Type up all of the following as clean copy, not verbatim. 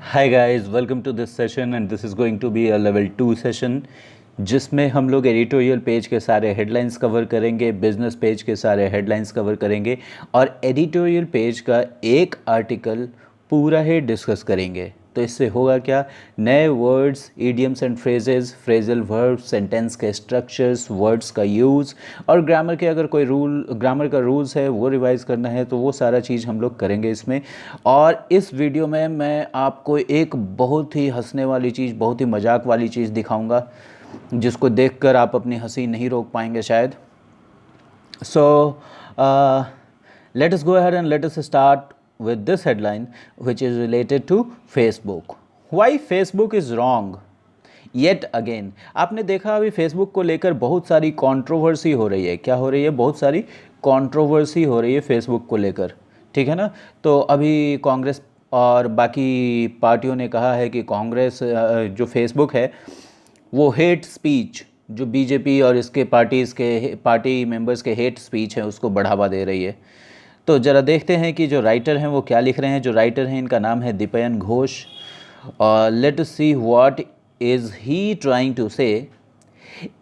Hi guys, welcome to this session and this is going to be a level 2 session जिसमें हम लोग editorial page के सारे headlines cover करेंगे, business page के सारे हेडलाइंस कवर करेंगे और एडिटोरियल पेज का एक आर्टिकल पूरा ही डिस्कस करेंगे। तो इससे होगा क्या, नए words, idioms and phrases, phrasal verbs, sentence के स्ट्रक्चर्स, वर्ड्स का यूज़ और ग्रामर के अगर कोई ग्रामर का रूल्स है वो रिवाइज करना है तो वो सारा चीज़ हम लोग करेंगे इसमें। और इस वीडियो में मैं आपको एक बहुत ही हंसने वाली चीज़, बहुत ही मजाक वाली चीज़ दिखाऊंगा जिसको देखकर आप अपनी हंसी नहीं रोक पाएंगे शायद। सो let us go ahead and let us start with this headline which is related to Facebook. Why Facebook is wrong? Yet again आपने देखा अभी फेसबुक को लेकर बहुत सारी कंट्रोवर्सी हो रही है। क्या हो रही है? बहुत सारी कंट्रोवर्सी हो रही है फेसबुक को लेकर, ठीक है ना। तो अभी कांग्रेस और बाकी पार्टियों ने कहा है कि कांग्रेस जो फेसबुक है वो हेट स्पीच, जो बीजेपी और इसके पार्टी मेंबर्स के हेट स्पीच है उसको बढ़ावा दे रही है। तो ज़रा देखते हैं कि जो राइटर हैं वो क्या लिख रहे हैं। जो राइटर हैं इनका नाम है दीपयन घोष और let us see what is he trying to say.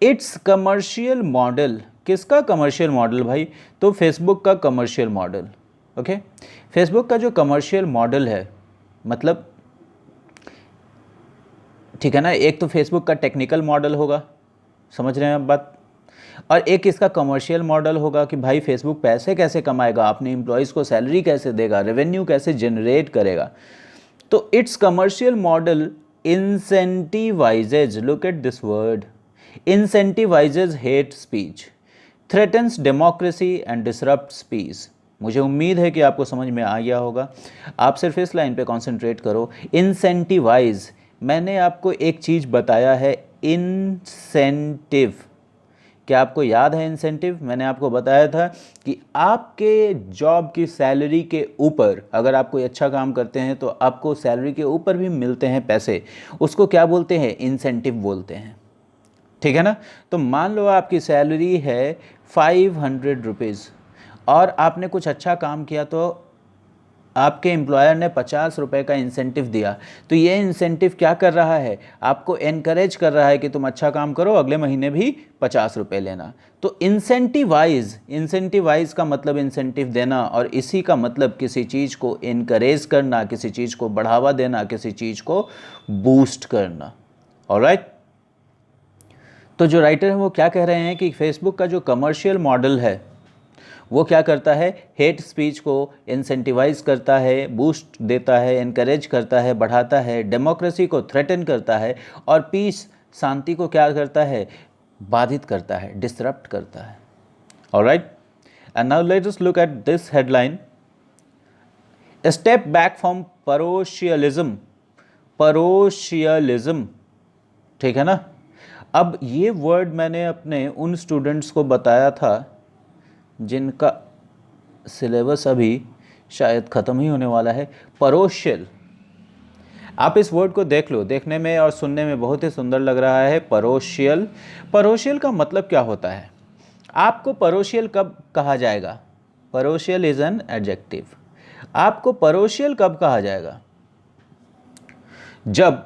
It's commercial model. किसका कमर्शियल मॉडल भाई? तो फेसबुक का कमर्शियल मॉडल। ओके, फेसबुक का जो कमर्शियल मॉडल है, मतलब ठीक है ना, एक तो फेसबुक का टेक्निकल मॉडल होगा, समझ रहे हैं आप बात, और एक इसका कमर्शियल मॉडल होगा कि भाई फेसबुक पैसे कैसे कमाएगा, अपने एम्प्लॉयज़ को सैलरी कैसे देगा, रेवेन्यू कैसे जनरेट करेगा। तो it's commercial model incentivizes, look at this word, incentivizes hate speech, threatens democracy and disrupts peace। मुझे उम्मीद है कि आपको समझ में आ गया होगा। आप सिर्फ इस लाइन पे कंसंट्रेट करो। इंसेंटिवाइज, मैंने आपको एक चीज़ बताया है, इंसेंटिव। क्या आपको याद है इंसेंटिव? मैंने आपको बताया था कि आपके जॉब की सैलरी के ऊपर, अगर आप कोई अच्छा काम करते हैं तो आपको सैलरी के ऊपर भी मिलते हैं पैसे, उसको क्या बोलते हैं? इंसेंटिव बोलते हैं, ठीक है ना। तो मान लो आपकी सैलरी है 500 रुपीज़ और आपने कुछ अच्छा काम किया तो आपके एम्प्लॉयर ने 50 रुपये का इंसेंटिव दिया। तो ये इंसेंटिव क्या कर रहा है? आपको एनकरेज कर रहा है कि तुम अच्छा काम करो, अगले महीने भी 50 रुपये लेना। तो इंसेंटिवाइज का मतलब इंसेंटिव देना, और इसी का मतलब किसी चीज़ को एनकरेज करना, किसी चीज़ को बढ़ावा देना, किसी चीज़ को बूस्ट करना। ऑलराइट, तो जो राइटर हैं वो क्या कह रहे हैं कि फेसबुक का जो कमर्शियल मॉडल है वो क्या करता है? हेट स्पीच को इंसेंटिवाइज करता है, बूस्ट देता है, इनकरेज करता है, बढ़ाता है, डेमोक्रेसी को थ्रेटन करता है और पीस, शांति को क्या करता है? बाधित करता है, डिसरप्ट करता है। Alright, and now let us look at this headline, step back from parochialism. Parochialism, ठीक है ना। अब ये वर्ड मैंने अपने उन स्टूडेंट्स को बताया था जिनका सिलेबस अभी शायद ख़त्म ही होने वाला है। परोशियल, आप इस वर्ड को देख लो, देखने में और सुनने में बहुत ही सुंदर लग रहा है। परोशियल, परोशियल का मतलब क्या होता है? आपको परोशियल कब कहा जाएगा? परोशियल इज़ एन एडजेक्टिव। आपको परोशियल कब कहा जाएगा? जब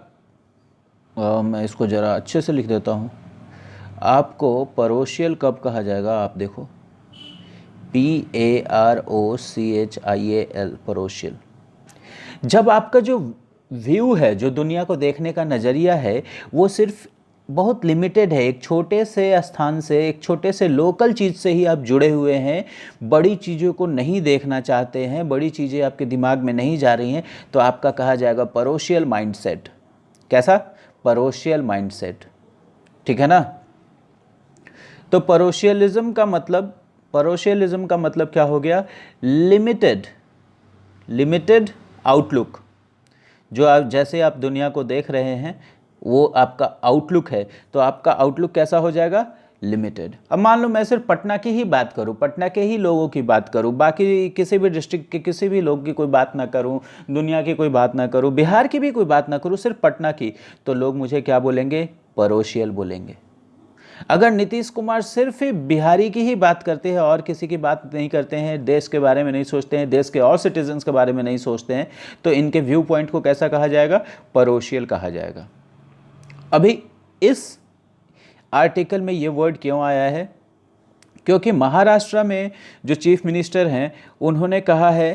मैं इसको ज़रा अच्छे से लिख देता हूँ। आपको परोशियल कब कहा जाएगा? आप देखो, PAROCHIAL, परोशियल। जब आपका जो व्यू है, जो दुनिया को देखने का नज़रिया है, वो सिर्फ बहुत लिमिटेड है, एक छोटे से स्थान से, एक छोटे से लोकल चीज़ से ही आप जुड़े हुए हैं, बड़ी चीज़ों को नहीं देखना चाहते हैं, बड़ी चीज़ें आपके दिमाग में नहीं जा रही हैं, तो आपका कहा जाएगा परोशियल माइंडसेट। कैसा? परोशियल माइंडसेट, ठीक है ना। तो परोशियलिज्म का मतलब क्या हो गया? Limited, limited outlook. जो आप, जैसे आप दुनिया को देख रहे हैं वो आपका आउटलुक है, तो आपका आउटलुक कैसा हो जाएगा? लिमिटेड। अब मान लो मैं सिर्फ पटना की ही बात करूं, पटना के ही लोगों की बात करूं, बाकी किसी भी डिस्ट्रिक्ट के किसी भी लोग की कोई बात ना करूं, दुनिया की कोई बात ना करूं, बिहार की भी कोई बात ना करूं, सिर्फ पटना की, तो लोग मुझे क्या बोलेंगे? परोशियल बोलेंगे। अगर नीतीश कुमार सिर्फ बिहारी की ही बात करते हैं और किसी की बात नहीं करते हैं, देश के बारे में नहीं सोचते हैं, देश के और सिटीजन्स के बारे में नहीं सोचते हैं, तो इनके व्यू पॉइंट को कैसा कहा जाएगा? परोशियल कहा जाएगा। अभी इस आर्टिकल में ये वर्ड क्यों आया है? क्योंकि महाराष्ट्र में जो चीफ मिनिस्टर हैं उन्होंने कहा है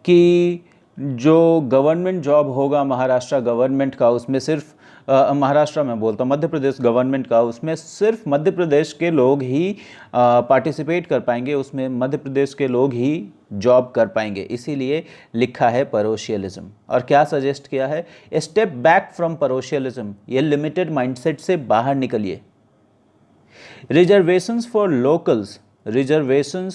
कि जो गवर्नमेंट जॉब होगा महाराष्ट्र गवर्नमेंट का, उसमें सिर्फ महाराष्ट्र में बोलता हूँ, मध्य प्रदेश गवर्नमेंट का, उसमें सिर्फ मध्य प्रदेश के लोग ही पार्टिसिपेट कर पाएंगे, उसमें मध्य प्रदेश के लोग ही जॉब कर पाएंगे, इसीलिए लिखा है परोशियलिज्म। और क्या सजेस्ट किया है? स्टेप बैक फ्रॉम परोशियलिज्म, ये लिमिटेड माइंडसेट से बाहर निकलिए। Reservations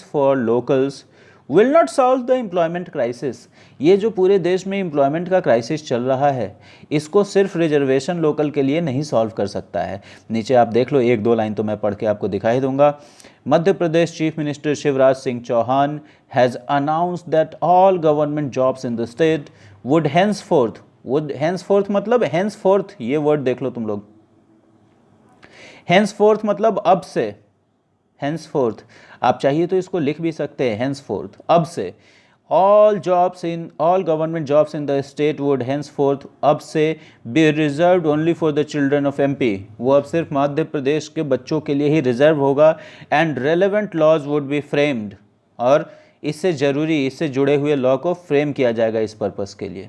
for locals will not solve the employment crisis. ये जो पूरे देश में एम्प्लॉयमेंट का क्राइसिस चल रहा है, इसको सिर्फ रिजर्वेशन लोकल के लिए नहीं सॉल्व कर सकता है। नीचे आप देख लो, एक दो लाइन तो मैं पढ़ के आपको दिखाई दूंगा। Madhya Pradesh chief minister Shivraj Singh Chouhan has announced that all government jobs in the state would henceforth मतलब हैंसफोर्थ, ये वर्ड देख लो तुम लोग। हैंसफोर्थ मतलब अब से, हैंसफोर्थ आप चाहिए तो इसको लिख भी सकते हैं, हैंसफोर्थ अब से। All government jobs in the state would henceforth अब से be reserved only for the children of MP, वो अब सिर्फ मध्य प्रदेश के बच्चों के लिए ही रिजर्व होगा। And relevant laws would be framed, और इससे जुड़े हुए लॉ को फ्रेम किया जाएगा इस पर्पस के लिए।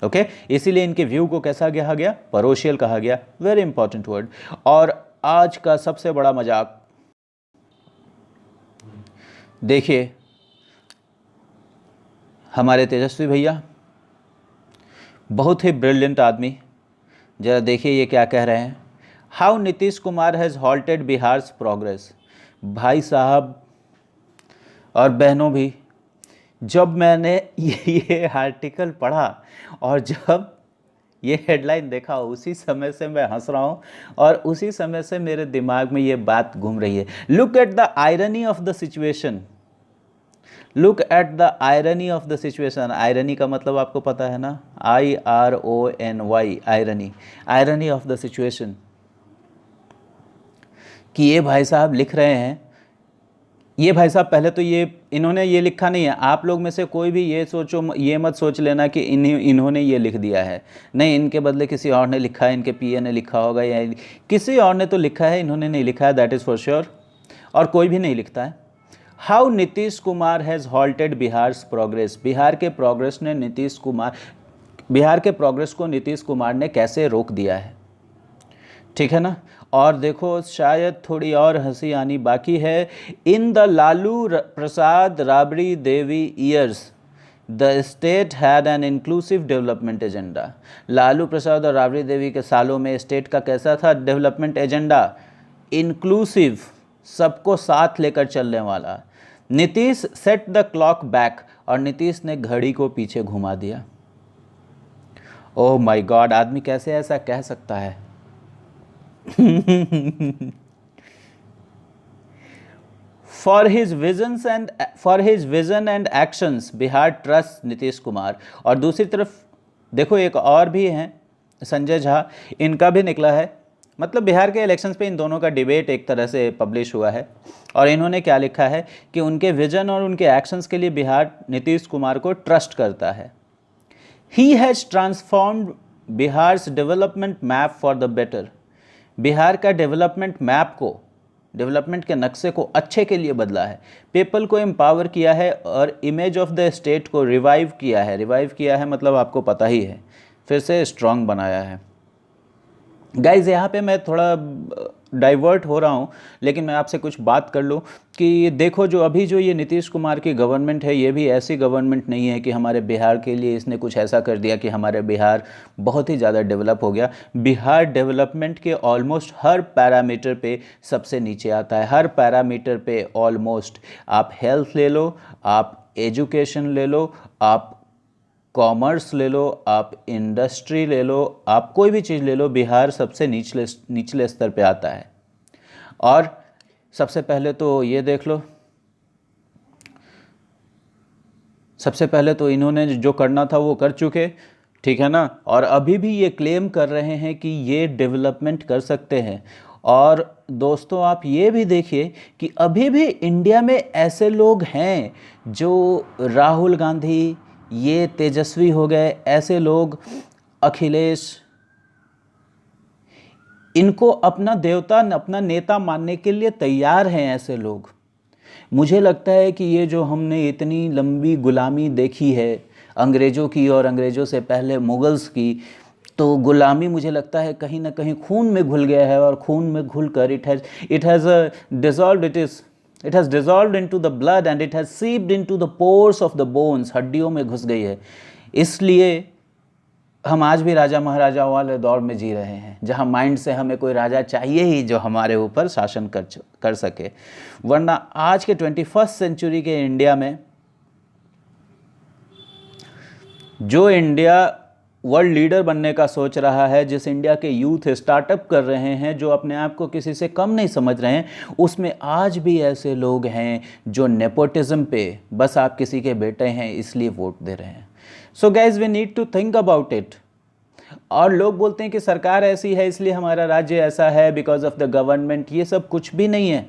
ओके इसीलिए इनके व्यू को कैसा कहा गया? परोशियल कहा गया। Very important word. और आज का सबसे बड़ा मजाक देखिए, हमारे तेजस्वी भैया बहुत ही ब्रिलियंट आदमी, जरा देखिए ये क्या कह रहे हैं। How Nitish Kumar has halted Bihar's progress. भाई साहब और बहनों भी, जब मैंने ये आर्टिकल पढ़ा और जब ये हेडलाइन देखा, उसी समय से मैं हंस रहा हूँ और उसी समय से मेरे दिमाग में ये बात घूम रही है। Look at the irony of the situation, look at the irony of the situation. Irony का मतलब आपको पता है ना, IRONY, irony, irony of the situation. कि ये भाई साहब लिख रहे हैं, ये भाई साहब पहले तो इन्होंने ये लिखा नहीं है। आप लोग में से कोई भी ये मत सोच लेना कि इन्होंने ये लिख दिया है, नहीं, इनके बदले किसी और ने लिखा है, इनके PA ने लिखा होगा या किसी और ने तो लिखा है, इन्होंने नहीं लिखा है, दैट इज़ फॉर श्योर, और कोई भी नहीं लिखता है। How Nitish Kumar has halted Bihar's progress. Bihar के प्रोग्रेस को नीतीश कुमार ने कैसे रोक दिया है, ठीक है ना। और देखो, शायद थोड़ी और हंसी आनी बाकी है। In the Lalu Prasad Rabri Devi years the state had an inclusive development agenda. Lalu Prasad और राबड़ी देवी के सालों में स्टेट का कैसा था डेवलपमेंट एजेंडा? इंक्लूसिव, सबको साथ लेकर चलने वाला। Nitish set the clock back, और नीतीश ने घड़ी को पीछे घुमा दिया। ओह माय गॉड, आदमी कैसे ऐसा कह सकता है? For his vision and actions Bihar trust Nitish Kumar. और दूसरी तरफ देखो, एक और भी हैं, संजय झा, इनका भी निकला है, मतलब बिहार के इलेक्शंस पे इन दोनों का डिबेट एक तरह से पब्लिश हुआ है। और इन्होंने क्या लिखा है कि उनके विजन और उनके एक्शंस के लिए बिहार नीतीश कुमार को ट्रस्ट करता है। He has transformed Bihar's development map for the better. Bihar का डेवलपमेंट मैप को, डेवलपमेंट के नक्शे को अच्छे के लिए बदला है। पीपल को एम्पावर किया है और इमेज ऑफ द स्टेट को रिवाइव किया है। रिवाइव किया है मतलब आपको पता ही है, फिर से स्ट्रांग बनाया है। गाइज़, यहाँ पे मैं थोड़ा डाइवर्ट हो रहा हूँ, लेकिन मैं आपसे कुछ बात कर लूँ कि देखो, जो ये नीतीश कुमार की गवर्नमेंट है, ये भी ऐसी गवर्नमेंट नहीं है कि हमारे बिहार के लिए इसने कुछ ऐसा कर दिया कि हमारे बिहार बहुत ही ज़्यादा डेवलप हो गया। बिहार डेवलपमेंट के ऑलमोस्ट हर पैरामीटर पे सबसे नीचे आता है, हर पैरामीटर पे ऑलमोस्ट। आप हेल्थ ले लो, आप एजुकेशन ले लो, आप कॉमर्स ले लो, आप इंडस्ट्री ले लो, आप कोई भी चीज़ ले लो, बिहार सबसे निचले स्तर पे आता है। और सबसे पहले तो ये देख लो, सबसे पहले तो इन्होंने जो करना था वो कर चुके, ठीक है ना। और अभी भी ये क्लेम कर रहे हैं कि ये डेवलपमेंट कर सकते हैं। और दोस्तों आप ये भी देखिए कि अभी भी इंडिया में ऐसे लोग हैं जो राहुल गांधी, ये तेजस्वी हो गए, ऐसे लोग, अखिलेश, इनको अपना देवता, अपना नेता मानने के लिए तैयार हैं ऐसे लोग। मुझे लगता है कि ये जो हमने इतनी लंबी गुलामी देखी है अंग्रेज़ों की, और अंग्रेज़ों से पहले मुगल्स की, तो गुलामी मुझे लगता है कहीं ना कहीं खून में घुल गया है, और खून में घुल कर it has dissolve it has dissolve into the blood and it has seeped into the pores of the bones, हड्डियों में घुस गई है। इसलिए हम आज भी राजा महाराजाओं वाले दौर में जी रहे हैं, जहां माइंड से हमें कोई राजा चाहिए ही जो हमारे ऊपर शासन कर सके। वरना आज के 21st सेंचुरी के इंडिया में, जो इंडिया वर्ल्ड लीडर बनने का सोच रहा है, जिस इंडिया के यूथ स्टार्टअप कर रहे हैं, जो अपने आप को किसी से कम नहीं समझ रहे हैं, उसमें आज भी ऐसे लोग हैं जो नेपोटिज्म पे, बस आप किसी के बेटे हैं इसलिए वोट दे रहे हैं। So guys we need to think about it. और लोग बोलते हैं कि सरकार ऐसी है इसलिए हमारा राज्य ऐसा है, बिकॉज ऑफ द गवर्नमेंट। ये सब कुछ भी नहीं है।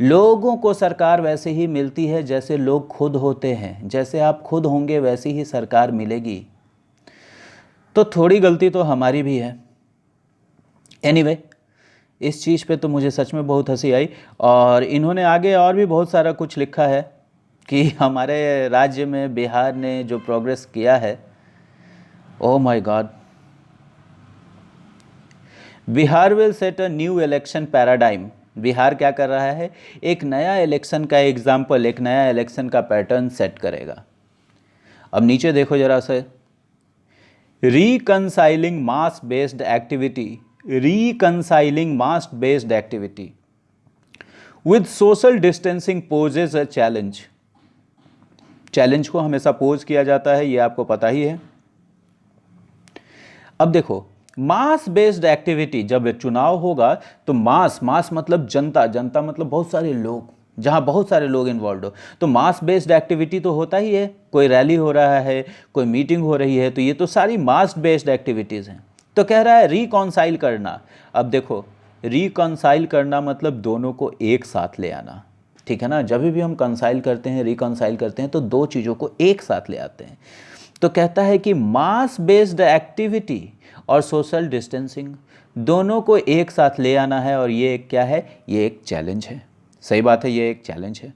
लोगों को सरकार वैसे ही मिलती है जैसे लोग खुद होते हैं, जैसे आप खुद होंगे वैसी ही सरकार मिलेगी। तो थोड़ी गलती तो हमारी भी है। एनीवे, इस चीज़ पे तो मुझे सच में बहुत हंसी आई। और इन्होंने आगे और भी बहुत सारा कुछ लिखा है कि हमारे राज्य में बिहार ने जो प्रोग्रेस किया है, oh my God, Bihar will set a new election paradigm. Bihar क्या कर रहा है, एक नया इलेक्शन का एग्जाम्पल, एक नया इलेक्शन का पैटर्न सेट करेगा। अब नीचे देखो जरा से, reconciling mass based activity, reconciling mass based activity with social distancing possess a challenge. Challenge को हमेशा पोज किया जाता है, ये आपको पता ही है। अब देखो, मास बेस्ड एक्टिविटी, जब चुनाव होगा तो मास, मास मतलब जनता, जनता मतलब बहुत सारे लोग, जहां बहुत सारे लोग इन्वॉल्व हो, तो मास बेस्ड एक्टिविटी तो होता ही है। कोई रैली हो रहा है, कोई मीटिंग हो रही है, तो ये तो सारी मास बेस्ड एक्टिविटीज़ हैं। तो कह रहा है रिकॉन्साइल करना। अब देखो, रिकॉन्साइल करना मतलब दोनों को एक साथ ले आना, ठीक है ना। जब भी हम कंसाइल करते हैं, रिकॉन्साइल करते हैं, तो दो चीज़ों को एक साथ ले आते हैं। तो कहता है कि मास बेस्ड एक्टिविटी और सोशल डिस्टेंसिंग दोनों को एक साथ ले आना है, और ये क्या है, ये एक चैलेंज है। सही बात है, ये एक चैलेंज है।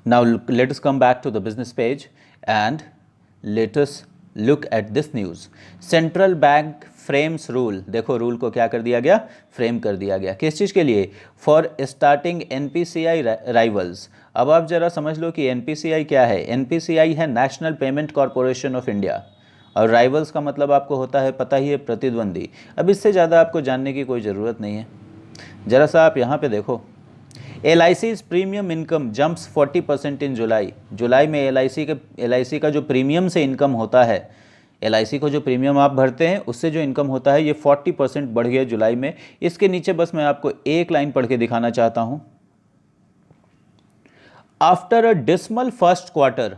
Now let us come back to the business page and let us look at this news. Central Bank frames rule. देखो रूल को क्या कर दिया गया, फ्रेम कर दिया गया। किस चीज़ के लिए, फॉर स्टार्टिंग एनपीसीआई राइवल्स। अब आप जरा समझ लो कि एनपीसीआई क्या है। एनपीसीआई है national payment corporation of India, और राइवल्स का मतलब आपको होता है, पता ही है, प्रतिद्वंदी। अब इससे ज़्यादा आपको जानने की कोई ज़रूरत नहीं है। ज़रा सा आप यहाँ पे देखो, LIC's प्रीमियम इनकम जंप्स 40% इन जुलाई। जुलाई में LIC का जो प्रीमियम से इनकम होता है, LIC को जो प्रीमियम आप भरते हैं उससे जो इनकम होता है, ये 40% बढ़ गया जुलाई में। इसके नीचे बस मैं आपको एक लाइन पढ़ के दिखाना चाहता हूँ। After a dismal first quarter,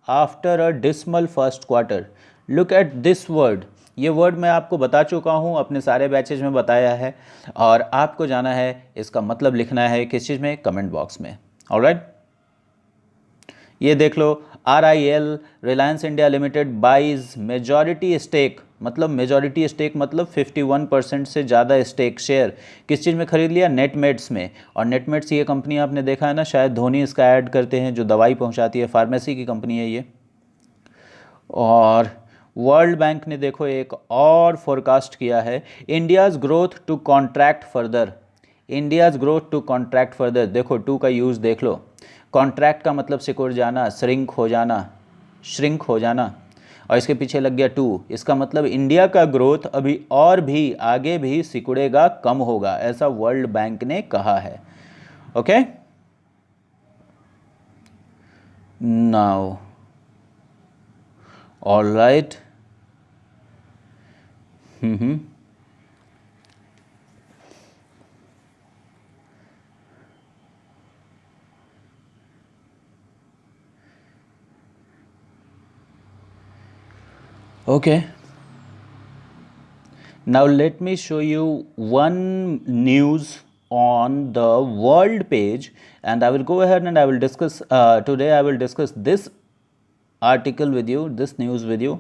after a dismal first quarter, look at this word. ये वर्ड मैं आपको बता चुका हूँ, अपने सारे बैचेज में बताया है, और आपको जाना है, इसका मतलब लिखना है किस चीज़ में, कमेंट बॉक्स में। ऑलराइट, ये देख लो, RIL Reliance India limited buys majority stake, मतलब मेजॉरिटी स्टेक मतलब 51% से ज़्यादा स्टेक, शेयर किस चीज़ में खरीद लिया, नेटमेट्स में। और नेटमेट्स ये कंपनी आपने देखा है ना, शायद धोनी इसका ऐड करते हैं, जो दवाई पहुंचाती है, फार्मेसी की कंपनी है ये। और वर्ल्ड बैंक ने देखो एक और फोरकास्ट किया है, India's growth to contract further, India's growth to contract further. देखो टू का यूज़ देख लो, कॉन्ट्रैक्ट का मतलब सिकुड़ जाना, श्रिंक हो जाना, श्रिंक हो जाना, और इसके पीछे लग गया टू, इसका मतलब इंडिया का ग्रोथ अभी और भी आगे भी सिकुड़ेगा, कम होगा, ऐसा वर्ल्ड बैंक ने कहा है। Okay, now all right. Okay. Now let me show you one news on the world page, and I will go ahead and I will discuss today I will discuss this article with you, this news with you.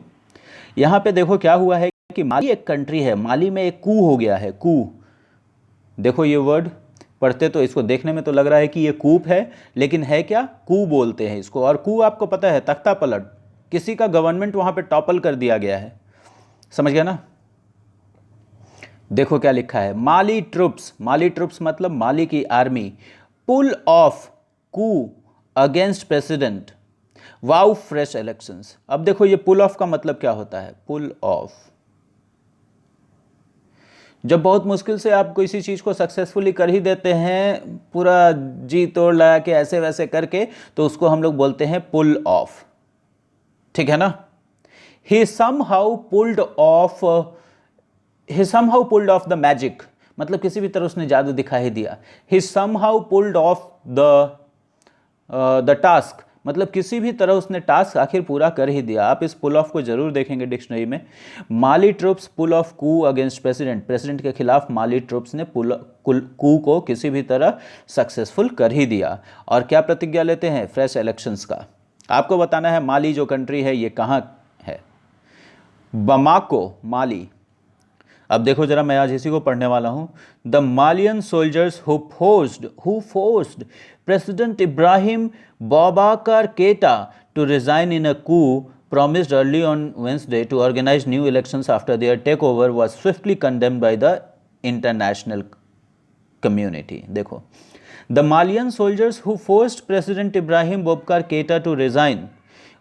यहाँ पे देखो क्या हुआ है कि माली एक country है, माली में एक कू हो गया है, कू। देखो ये वर्ड पढ़ते तो इसको देखने में तो लग रहा है कि ये कूप है, लेकिन है क्या, कू बोलते हैं इसको। और कू आपको पता है तख्ता पलट, किसी का गवर्नमेंट वहाँ पे टॉपल कर दिया गया है, समझ गया ना। देखो क्या लिखा है, माली ट्रुप्स, माली ट्रुप्स मतलब माली की army, pull off coup against president, vow fresh elections. अब देखो ये पुल ऑफ का मतलब क्या होता है, पुल ऑफ, जब बहुत मुश्किल से आप किसी चीज को सक्सेसफुली कर ही देते हैं, पूरा जी तोड़ लगा के ऐसे वैसे करके, तो उसको हम लोग बोलते हैं पुल ऑफ, ठीक है ना। He somehow pulled off, he somehow pulled off the magic, मतलब किसी भी तरह उसने जादू दिखा ही दिया। he somehow pulled off the task, मतलब किसी भी तरह उसने टास्क आखिर पूरा कर ही दिया। आप इस पुल ऑफ को जरूर देखेंगे डिक्शनरी में। Mali troops pull off coup against president, president के खिलाफ माली ट्रुप्स ने कू को किसी भी तरह सक्सेसफुल कर ही दिया। और क्या प्रतिज्ञा लेते हैं, फ्रेश इलेक्शंस का। आपको बताना है माली जो कंट्री है ये कहाँ है, बमाको, माली। अब देखो जरा, मैं आज इसी को पढ़ने वाला हूं। The Malian soldiers who forced president Ibrahim Boubacar Keita to resign in a coup promised early on Wednesday to organize new elections after their takeover was swiftly condemned by the international community. देखो, the Malian soldiers who forced President Ibrahim Boubacar Keita to resign,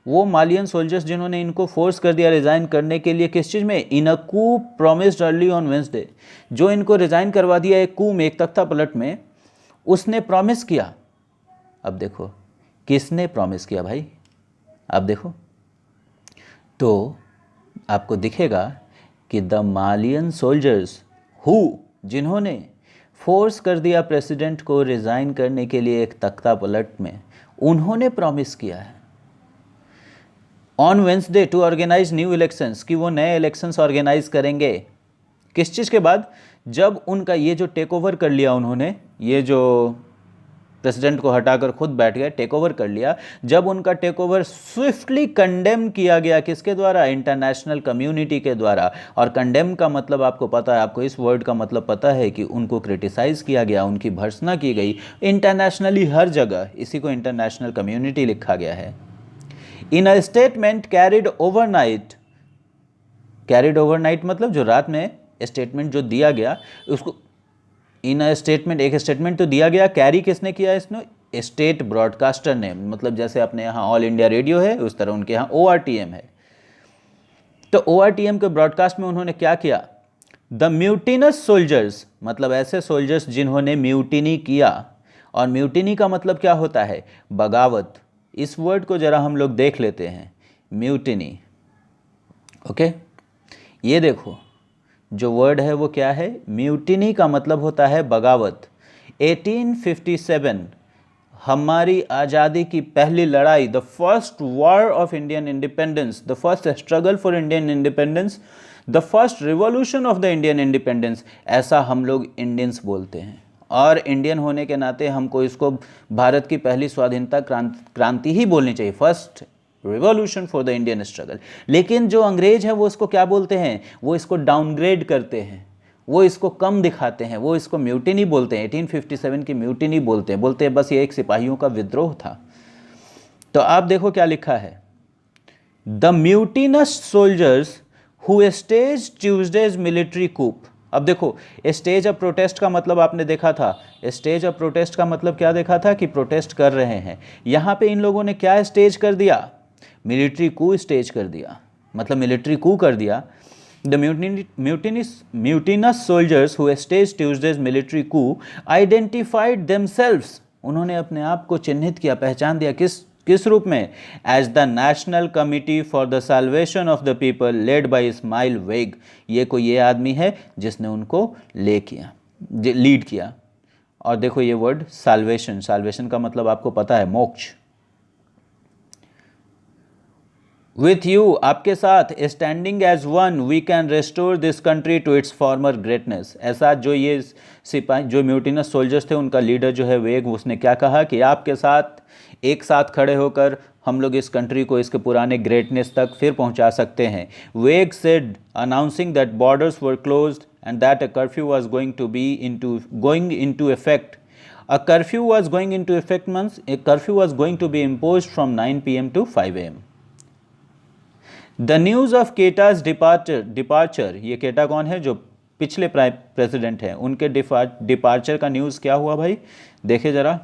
वो Malayan soldiers जिन्होंने इनको force कर दिया resign करने के लिए, किस चीज़ में, इन a Koo promised early on Wednesday, जो इनको रिज़ाइन करवा दिया एक कू में, एक तख्ता पलट में, उसने प्रॉमिस किया। अब देखो किसने प्रॉमिस किया भाई, अब देखो तो आपको दिखेगा कि द मालियन सोल्जर्स हु, जिन्होंने फोर्स कर दिया प्रेसिडेंट को रिज़ाइन करने के लिए एक तख्ता पलट में, उन्होंने प्रॉमिस किया है on Wednesday to organise new elections, कि वो नए इलेक्शंस ऑर्गेनाइज करेंगे। किस चीज़ के बाद, जब उनका ये जो टेक ओवर कर लिया उन्होंने, ये जो प्रेसिडेंट को हटाकर खुद बैठ गए, टेक ओवर कर लिया, जब उनका टेक ओवर स्विफ्टली कंडेम किया गया, किसके द्वारा, इंटरनेशनल कम्युनिटी के द्वारा। और कंडेम का मतलब आपको पता है, आपको इस वर्ड का मतलब पता है कि उनको क्रिटिसाइज किया गया, उनकी भर्त्सना की गई इंटरनेशनली, हर जगह इसी को इंटरनेशनल कम्युनिटी लिखा गया है। In a statement carried overnight, carried overnight मतलब जो रात में स्टेटमेंट जो दिया गया उसको, इन अ स्टेटमेंट, एक स्टेटमेंट तो दिया गया, कैरी किसने किया इसने, स्टेट ब्रॉडकास्टर ने, मतलब जैसे अपने यहाँ ऑल इंडिया रेडियो है उस तरह उनके यहाँ ORTM है। तो ORTM के ब्रॉडकास्ट में उन्होंने क्या किया, द म्यूटिनस सोल्जर्स, मतलब ऐसे सोल्जर्स जिन्होंने म्यूटिनी किया। और म्यूटिनी का मतलब क्या होता है, बगावत। इस वर्ड को जरा हम लोग देख लेते हैं, म्यूटिनी। ओके, ये देखो जो वर्ड है वो क्या है, म्यूटिनी का मतलब होता है बगावत। 1857 हमारी आज़ादी की पहली लड़ाई, the first war of Indian independence, the first struggle for Indian independence, the first revolution of the Indian independence, ऐसा हम लोग इंडियंस बोलते हैं। और इंडियन होने के नाते हमको इसको भारत की पहली स्वाधीनता क्रांति ही बोलनी चाहिए, first revolution for the Indian struggle. लेकिन जो अंग्रेज है वो इसको क्या बोलते हैं, वो इसको डाउनग्रेड करते हैं, वो इसको कम दिखाते हैं, वो इसको म्यूटिनी बोलते हैं, 1857 की म्यूटिनी बोलते हैं बस ये एक सिपाहियों का विद्रोह था। तो आप देखो क्या लिखा है, the mutinous soldiers who staged Tuesday's military coup. अब देखो, स्टेज ऑफ प्रोटेस्ट का मतलब आपने देखा था, स्टेज ऑफ प्रोटेस्ट का मतलब क्या देखा था कि प्रोटेस्ट कर रहे हैं। यहाँ पे इन लोगों ने क्या स्टेज कर दिया, मिलिट्री कू स्टेज कर दिया, मतलब मिलिट्री कू कर दिया। The mutinous soldiers who staged Tuesday's military coup identified themselves, उन्होंने अपने आप को चिन्हित किया, पहचान दिया, किस रूप में, as the national committee for the salvation of the people led by Ismael Wague. ये कोई ये आदमी है जिसने उनको लीड किया। और देखो ये वर्ड साल्वेशन, साल्वेशन का मतलब आपको पता है मोक्ष। विथ यू, आपके साथ, standing as one we can restore this country to its former greatness. ऐसा जो ये सिपाही, जो म्यूटिनस सोल्जर्स थे, उनका लीडर जो है वेग, उसने क्या कहा कि आपके साथ एक साथ खड़े होकर हम लोग इस कंट्री को इसके पुराने ग्रेटनेस तक फिर पहुंचा सकते हैं। वेग said announcing that borders were closed end that a curfew was going into effect. A curfew was going into effect means a curfew was going to be imposed from 9 p.m. to 5 a.m. The news of Keita's departure, ये केटा कौन है, जो पिछले president हैं, उनके departure का news क्या हुआ भाई, देखे जरा।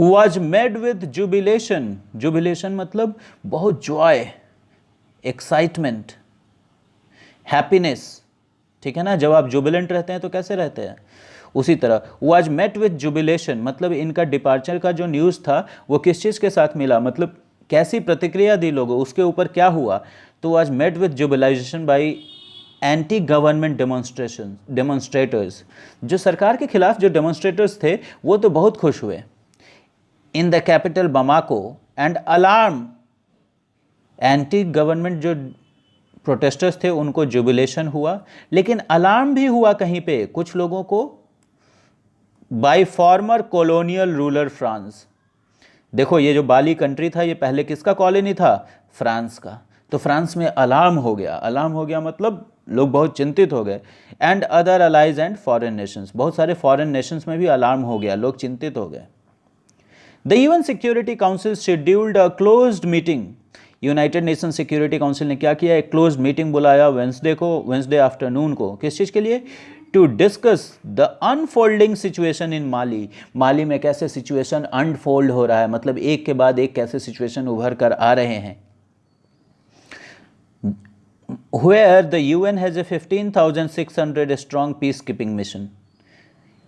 Was met with jubilation, jubilation मतलब बहुत जॉय, एक्साइटमेंट, हैप्पीनेस, ठीक है ना। जब आप जुबिलेंट रहते हैं तो कैसे रहते हैं, उसी तरह। वाज मेट विथ जुबिलेशन मतलब इनका डिपार्चर का जो न्यूज़ था वो किस चीज़ के साथ मिला, मतलब कैसी प्रतिक्रिया दी लोगों, उसके ऊपर क्या हुआ। तो was met with jubilation by anti government demonstrators, जो सरकार के खिलाफ जो डेमोन्स्ट्रेटर्स थे वो तो बहुत खुश हुए। In the capital Bamako and alarm, anti government जो प्रोटेस्टर्स थे उनको जुबिलेशन हुआ, लेकिन अलार्म भी हुआ कहीं पे कुछ लोगों को, bye farmer colonial ruler France. देखो ये जो बाली कंट्री था ये पहले किसका कॉलोनी था, फ्रांस का। तो फ्रांस में अलार्म हो गया, अलार्म हो गया मतलब लोग बहुत चिंतित हो गए। And other allies and foreign nations, बहुत सारे फॉरेन नेशंस में भी अलार्म हो गया, लोग चिंतित हो गए। The UN security council scheduled a closed meeting, United Nation security council ने क्या किया, एक क्लोज्ड मीटिंग बुलाया वेंसडे आफ्टरनून को, किस चीज़ के लिए, to discuss the unfolding situation in Mali. Mali में कैसे सिचुएशन अनफोल्ड हो रहा है, मतलब एक के बाद एक कैसे सिचुएशन उभर कर आ रहे हैं। Where the UN has a 15,600 strong peacekeeping mission,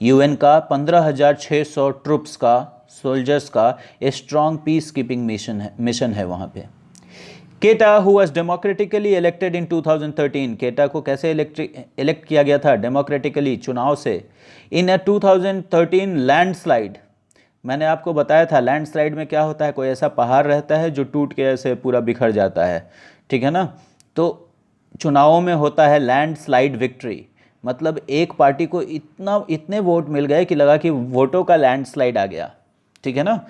UN का 15,600 ट्रुप्स का, सोल्जर्स का स्ट्रॉन्ग पीस कीपिंग मिशन है वहाँ पे। केटा हु वाज डेमोक्रेटिकली इलेक्टेड इन 2013, केटा को कैसे इलेक्ट किया गया था, डेमोक्रेटिकली, चुनाव से। इन अ 2013 लैंडस्लाइड, मैंने आपको बताया था लैंडस्लाइड में क्या होता है, कोई ऐसा पहाड़ रहता है जो टूट के ऐसे पूरा बिखर जाता है, ठीक है ना। तो चुनावों में होता है लैंडस्लाइड विक्ट्री, मतलब एक पार्टी को इतने वोट मिल गए कि लगा कि वोटों का लैंडस्लाइड आ गया, ठीक है ना।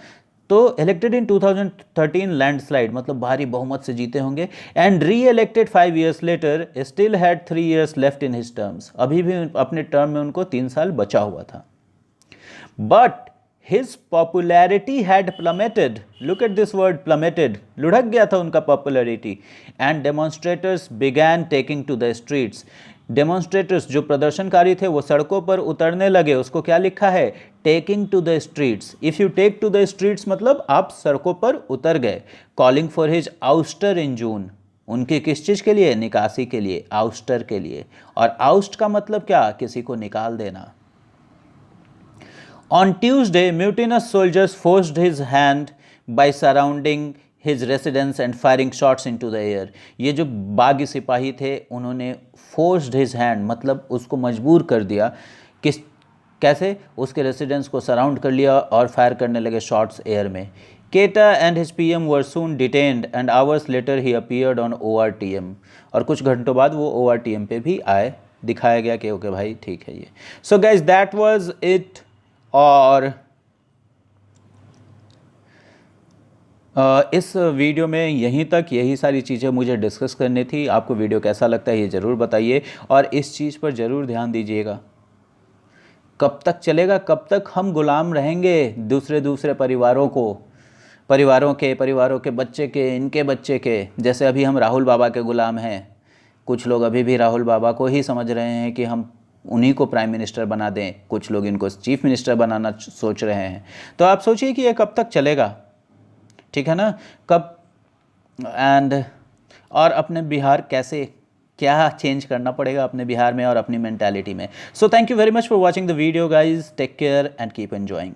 तो इलेक्टेड इन 2013 लैंडस्लाइड मतलब भारी बहुमत से जीते होंगे। And reelected 5 years later, still had 3 years left in his terms, अभी भी अपने टर्म में उनको 3 साल बचा हुआ था। But his popularity had plummeted, look at this word plummeted, लुढ़क गया था उनका popularity. And demonstrators began taking to the streets, demonstrators जो प्रदर्शनकारी थे वो सड़कों पर उतरने लगे, उसको क्या लिखा है, taking to the streets. If you take to the streets मतलब आप सड़कों पर उतर गए। Calling for his ouster in June, उनकी किस चीज़ के लिए, निकासी के लिए, आउस्टर के लिए। और आउस्ट का मतलब क्या, किसी को निकाल देना। On Tuesday mutinous soldiers forced his hand by surrounding his residence and firing shots into the air. ये जो बागी सिपाही थे उन्होंने फोर्स्ड हिज हैंड मतलब उसको मजबूर कर दिया, किस कैसे, उसके रेसिडेंस को सराउंड कर लिया और फायर करने लगे शॉट्स एयर में। केटा and his PM were soon detained and hours later he appeared on ORTM, और कुछ घंटों बाद वो ORTM पे भी आए, दिखाया गया कि ओके भाई ठीक है ये। So guys that was it. और इस वीडियो में यहीं तक, यही सारी चीज़ें मुझे डिस्कस करनी थी। आपको वीडियो कैसा लगता है ये ज़रूर बताइए, और इस चीज़ पर ज़रूर ध्यान दीजिएगा। कब तक चलेगा, कब तक हम गुलाम रहेंगे दूसरे परिवारों को, परिवारों के बच्चे के, इनके बच्चे के। जैसे अभी हम राहुल बाबा के गुलाम हैं, कुछ लोग अभी भी राहुल बाबा को ही समझ रहे हैं कि हम उन्हीं को प्राइम मिनिस्टर बना दें, कुछ लोग इनको चीफ मिनिस्टर बनाना सोच रहे हैं। तो आप सोचिए कि ये कब तक चलेगा, ठीक है ना, कब। एंड और अपने बिहार कैसे, क्या चेंज करना पड़ेगा अपने बिहार में और अपनी मेंटालिटी में। So thank you very much for watching the video guys, take care and keep enjoying.